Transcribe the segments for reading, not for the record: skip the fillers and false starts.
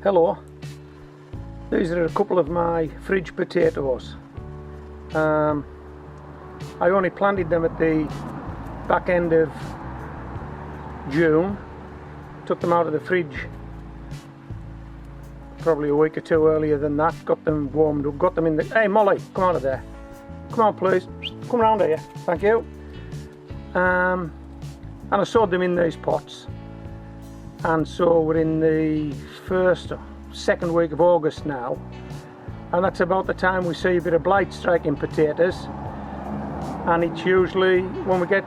Hello, these are a couple of my fridge potatoes. I only planted them at the back end of June, took them out of the fridge probably a week or two earlier than that, got them warmed up, got them in the... Hey Molly, come out of there, come on please, come round here, thank you. And I sowed them in these pots, and so we're in the first or second week of August now, and that's about the time we see a bit of blight striking potatoes, and it's usually when we get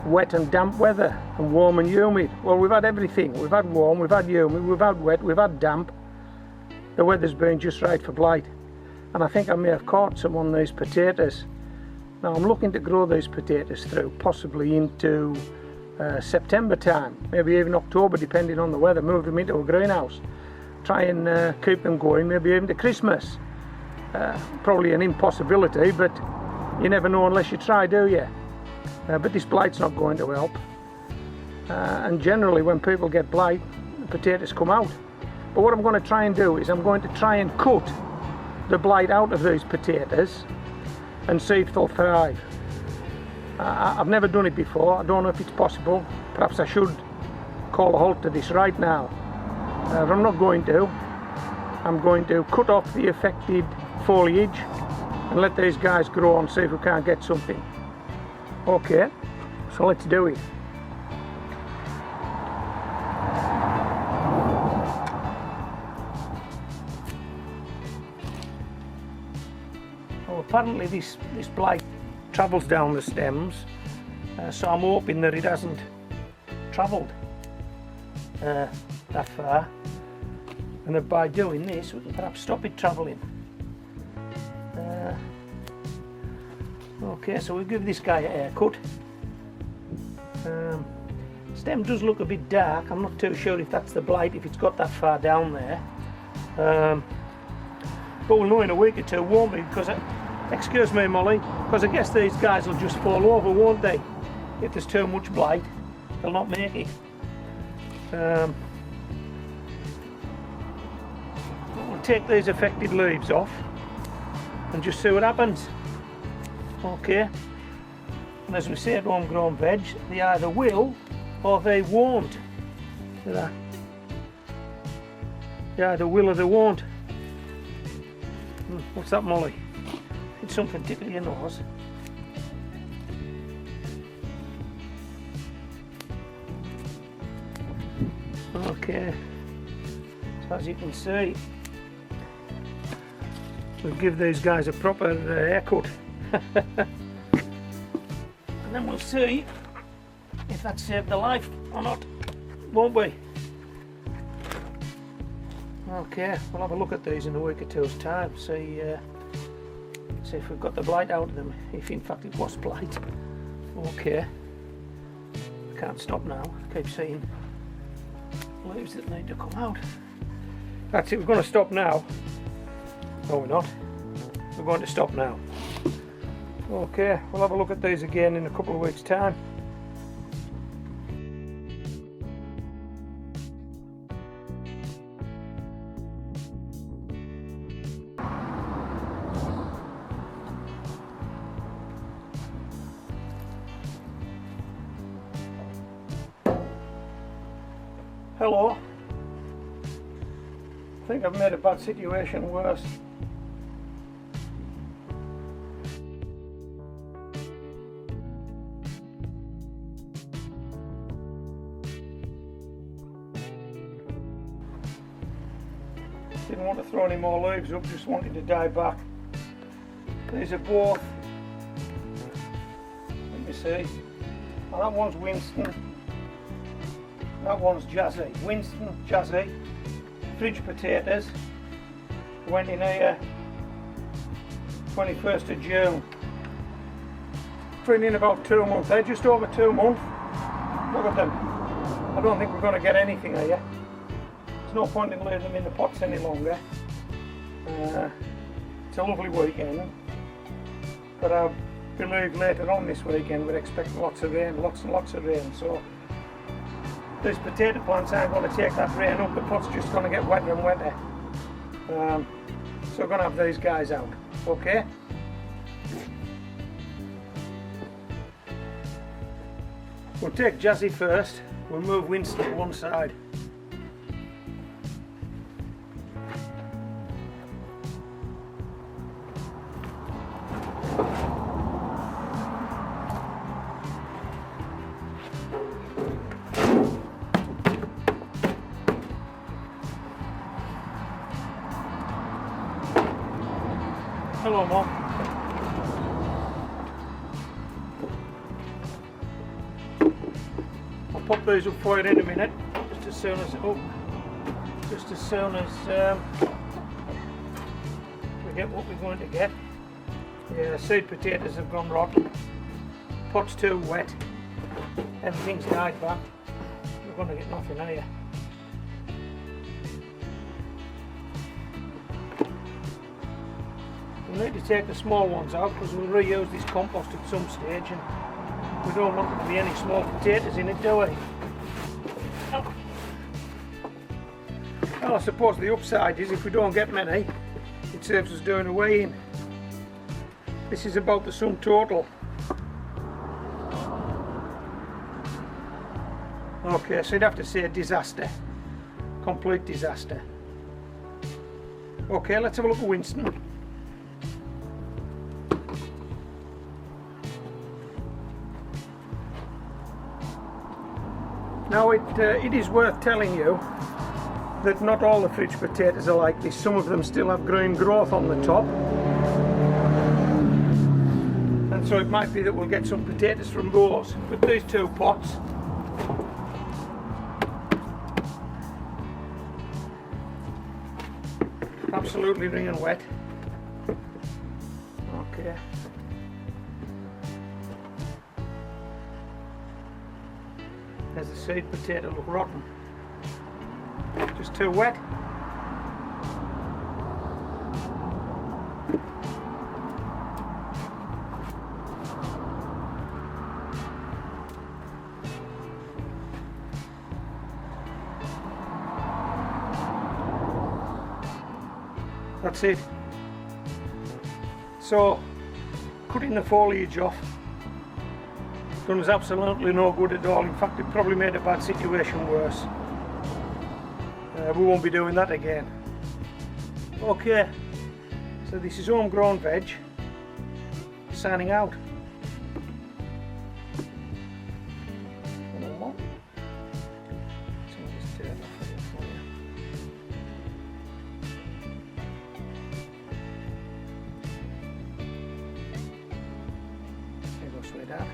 wet and damp weather and warm and humid. Well, we've had everything. We've had warm, we've had humid, we've had wet, we've had damp. The weather's been just right for blight, and I think I may have caught some on these potatoes. Now I'm looking to grow these potatoes through possibly into September time, maybe even October depending on the weather. Move them into a greenhouse, try and keep them going maybe even to Christmas. Probably an impossibility, but you never know unless you try, do you? But this blight's not going to help, and generally when people get blight, the potatoes come out. But what I'm going to try and do is I'm going to try and cut the blight out of these potatoes and see if they'll thrive. I've never done it before. I don't know if it's possible. Perhaps I should call a halt to this right now. But I'm not going to. I'm going to cut off the affected foliage and let these guys grow and see if we can't get something. Okay, so let's do it. Well, apparently this blight travels down the stems, so I'm hoping that it hasn't travelled that far, and that by doing this we can perhaps stop it travelling. Okay, so we'll give this guy a haircut. Stem does look a bit dark. I'm not too sure if that's the blight, if it's got that far down there. But we'll know in a week or two, won't we? Because, excuse me Molly, because I guess these guys will just fall over, won't they? If there's too much blight, they'll not make it. We'll take these affected leaves off and just see what happens. Okay, and as we say at Homegrown Veg, they either will or they won't. They either will or they won't. What's that, Molly? It's something tickle your nose. Okay, so as you can see, we'll give these guys a proper haircut. And then we'll see if that saved their life or not, won't we? Okay, we'll have a look at these in a week or two's time, see if we've got the blight out of them, if in fact it was blight. Okay, I can't stop now, I keep seeing leaves that need to come out. That's it, we're going to stop now. No, we're not. We're going to stop now. Okay, we'll have a look at these again in a couple of weeks' time. Hello. I think I've made a bad situation worse. Didn't want to throw any more leaves up, just wanted to die back. These are both, let me see, well, that one's Winston, that one's Jazzy. Winston, Jazzy, fridge potatoes, went in here 21st of June. Been in about 2 months, they're just over 2 months. Look at them. I don't think we're going to get anything here. There's no point in leaving them in the pots any longer. It's a lovely weekend, but I believe later on this weekend we're expecting lots of rain, lots and lots of rain, so these potato plants aren't going to take that rain up, the pot's just going to get wetter and wetter. So we're going to have these guys out, okay? We'll take Jazzy first, we'll move Winston to one side. Hello, Mom. I'll pop these up for you in a minute, just as soon as we get what we're going to get. Yeah, seed potatoes have gone rotten. Pot's too wet. Everything's died back. We're going to get nothing here. We need to take the small ones out because we'll reuse this compost at some stage, and we don't want there to be any small potatoes in it, do we? Well, I suppose the upside is if we don't get many, it saves us doing a weigh-in. This is about the sum total. Okay, so you'd have to say disaster. Complete disaster. Okay, let's have a look at Winston. Now it is worth telling you that not all the fridge potatoes are like this. Some of them still have green growth on the top, and so it might be that we'll get some potatoes from those. But these two pots, absolutely wringing wet. Okay. There's the seed potato, look rotten. Just too wet. That's it. So, cutting the foliage off done us absolutely no good at all. In fact, it probably made a bad situation worse. We won't be doing that again. Okay, so this is homegrown veg signing out. There you go, sweetheart.